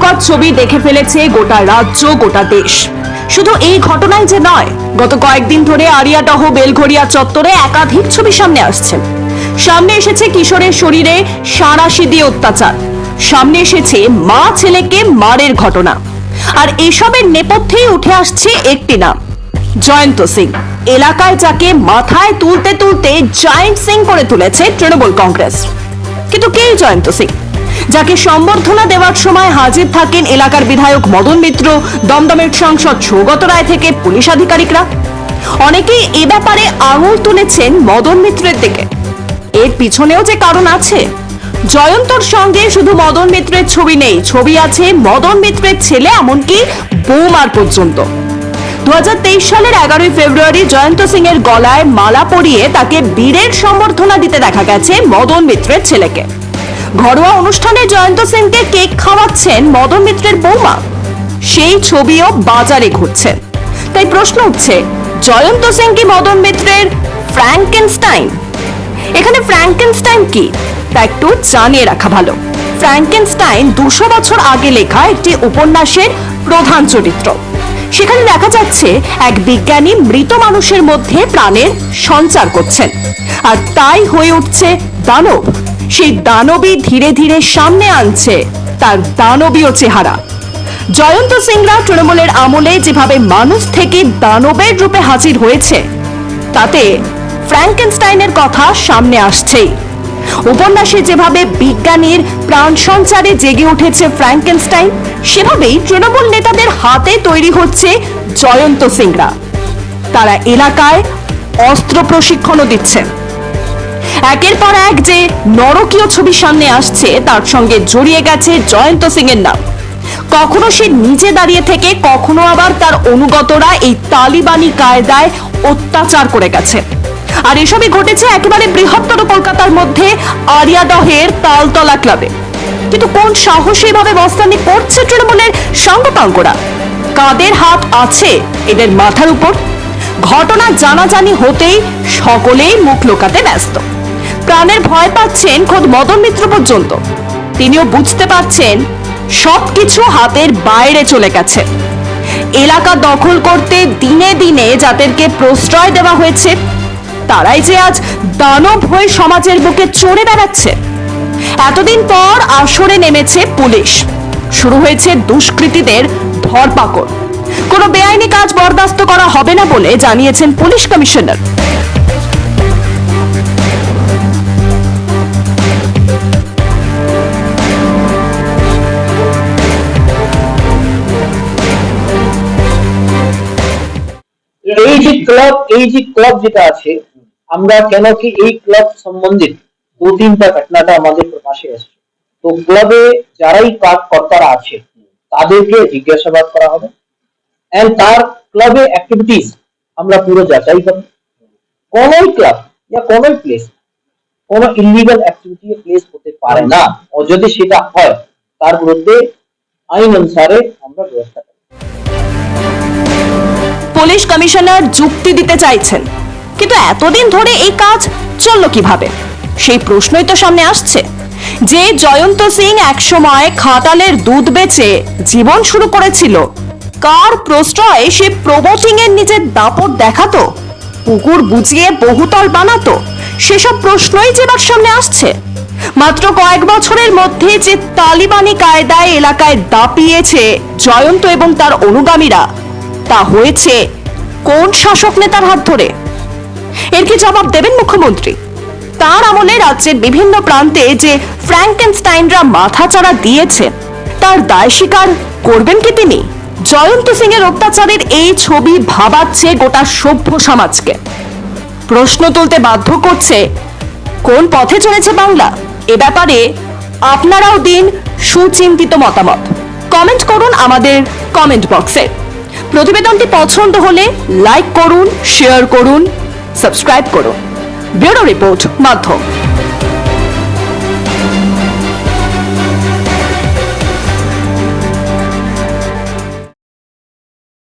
ভয়ঙ্কর ছবি দেখে ফেলেছে গোটা রাজ্য, গোটা দেশ। শুধু এই ঘটনাই যে নয়, গত কয়েকদিন ধরে আরিয়াদহ বেলঘরিয়া চত্বরে একাধিক ছবি সামনে আসছে। সামনে এসেছে কিশোরের শরীরে সাঁড়াশি দিয়ে অত্যাচার, সামনে এসেছে মা ছেলেকে মারের ঘটনা, আর এসবের নেপথ্যেই উঠে আসছে একটি নাম, জয়ন্ত সিং। এলাকায় যাকে মাথায় তুলতে তুলতে জায়েন্ট সিং করে তুলেছে তৃণমূল কংগ্রেস। কিন্তু কে জয়ন্ত সিং, যাকে সম্বর্ধনা দেওয়ার সময় হাজির থাকেন এলাকার বিধায়ক মদন মিত্র, দমদমের সাংসদ সৌগত রায় থেকে পুলিশ আধিকারিকরা? অনেকেই এ ব্যাপারে আঙুল তুলেছেন মদন মিত্রের দিকে। এর পিছনেও যে কারণ আছে। জয়ন্তর সঙ্গে শুধু মদন মিত্রের ছবি নেই, ছবি আছে মদন মিত্রের ছেলে, এমনকি বৌমার পর্যন্ত। 2023 সালের 11 ফেব্রুয়ারি জয়ন্ত সিং এর গলায় মালা পরিয়ে তাকে বীরের সম্বর্ধনা দিতে দেখা গেছে মদন মিত্রের ছেলেকে। ঘরোয়া অনুষ্ঠানে জয়ন্ত সিংকে কেক খাওয়াচ্ছেন মদন মিত্রের বৌমা, সেই ছবিও বাজারে ঘুরছে। তাই প্রশ্ন উঠছে, জয়ন্ত সিং কি মদন মিত্রের ফ্র্যাঙ্কেনস্টাইন? এখানে ফ্র্যাঙ্কেনস্টাইন কি তা একটু জানিয়ে রাখা ভালো। ফ্র্যাঙ্কেনস্টাইন 200 বছর আগে লেখা একটি উপন্যাসের প্রধান চরিত্র। সেখানে দেখা যাচ্ছে এক বিজ্ঞানী মৃত মানুষের মধ্যে প্রাণের সঞ্চার করছেন, আর তাই হয়ে উঠছে দানব। সেই দানবই ধীরে ধীরে সামনে আনছে তার দানবীয় চেহারা। জয়ন্ত সিংরা তৃণমূলের আমলে যেভাবে মানুষ থেকে দানবের রূপে হাজির হয়েছে, তাতে ফ্র্যাঙ্কেনস্টাইনের কথা সামনে আসছেই। উপন্যাসে যেভাবে বিজ্ঞানীর প্রাণ সঞ্চারে জেগে উঠেছে ফ্র্যাঙ্কেনস্টাইন, সেভাবেই তৃণমূল নেতাদের হাতে তৈরি হচ্ছে জয়ন্ত সিংরা। তারা এলাকায় অস্ত্র প্রশিক্ষণও দিচ্ছে। একের পর এক যে নরকীয় ছবি সামনে আসছে, তার সঙ্গে জড়িয়ে গেছে জয়ন্ত সিং এর নাম। কখনো সে নিজে দাঁড়িয়ে থেকে, কখনো আবার তার অনুগতরা এই তালিবানি কায়দায় অত্যাচার করে গেছে। আর এসবই ঘটেছে একেবারে বৃহত্তর কলকাতার মধ্যে আরিয়াদহের তালতলা ক্লাবে। কিন্তু কোন সাহসী ভাবে বস্তানি করছে তৃণমূলের সাঙ্গপাঙ্গরা? কাদের হাত আছে এদের মাথার উপর? ঘটনা জানাজানি হতেই সকলেই মুখ লুকাতে ব্যস্ত। প্রাণের ভয় পাচ্ছেন খোদ মদন মিত্র পর্যন্ত। তিনিও বুঝতে পারছেন সবকিছু হাতের বাইরে চলে গেছে। এলাকা দখল করতে দিনে দিনে যাদেরকে প্রশ্রয় দেওয়া হয়েছে, তারাই যে আজ দানব হয়ে সমাজের বুকে চড়ে বেড়াচ্ছে। এতদিন পর আসরে নেমেছে পুলিশ, শুরু হয়েছে দুষ্কৃতীদের ধরপাকড়। কোনো বেআইনি কাজ বরদাস্ত করা হবে না বলে জানিয়েছেন পুলিশ কমিশনার। এই যে ক্লাব যেটা আছে, আমরা কেন কি এই ক্লাব সম্বন্ধিত 2-3টা ঘটনাটা আমাদের প্রকাশে আসছে। তো ক্লাবে যারাই কর্তারা আছে তাদেরকে জিজ্ঞাসাবাদ করা হবে, এন্ড তার ক্লাবে অ্যাক্টিভিটিস আমরা পুরো যাচাই করব। কোন ক্লাব বা কোন প্লেস কোন ইলিগাল অ্যাক্টিভিটি প্লেস হতে পারে না, ও যদি সেটা হয় তার বিরুদ্ধে আইন অনুসারে আমরা ব্যবস্থা করব। পুলিশ কমিশনার যুক্তি দিতে চাইছেন, কিন্তু এতদিন ধরে এই কাজ চলল কিভাবে? সেই প্রশ্নই তো সামনে আসছে। যে জয়ন্ত সিং একসময় খাটালের দুধ বেচে জীবন শুরু করেছিল, কার প্রশ্রয়ে সে প্রমোটিং এর নিজের দাপট দেখাতো, পুকুর বুঝিয়ে বহুতল বানাতো, সেসব প্রশ্নই যে এবার সামনে আসছে। মাত্র কয়েক বছরের মধ্যে যে তালিবানি কায়দায় এলাকায় দাপিয়েছে জয়ন্ত এবং তার অনুগামীরা, তা হয়েছে কোন শাসক নেতার হাত ধরে? এর কি জবাব দেবেন মুখ্যমন্ত্রী? তার আমলে রাজ্যের বিভিন্ন প্রান্তে যে ফ্র্যাঙ্কেনস্টাইনরা মাথাচাড়া দিয়েছে, তার দায় স্বীকার করবেন কি তিনি? জয়ন্ত সিং এর অত্যাচারের এই ছবি ভাবাচ্ছে গোটা সভ্য সমাজকে। প্রশ্ন তুলতে বাধ্য করছে, কোন পথে চলেছে বাংলা? এ ব্যাপারে আপনারাও দিন সুচিন্তিত মতামত। কমেন্ট করুন আমাদের কমেন্ট বক্সে। প্রতিবেদনটি পছন্দ হলে লাইক করুন, শেয়ার করুন, সাবস্ক্রাইব করুন। ব্যুরো রিপোর্ট, মাধ্যম।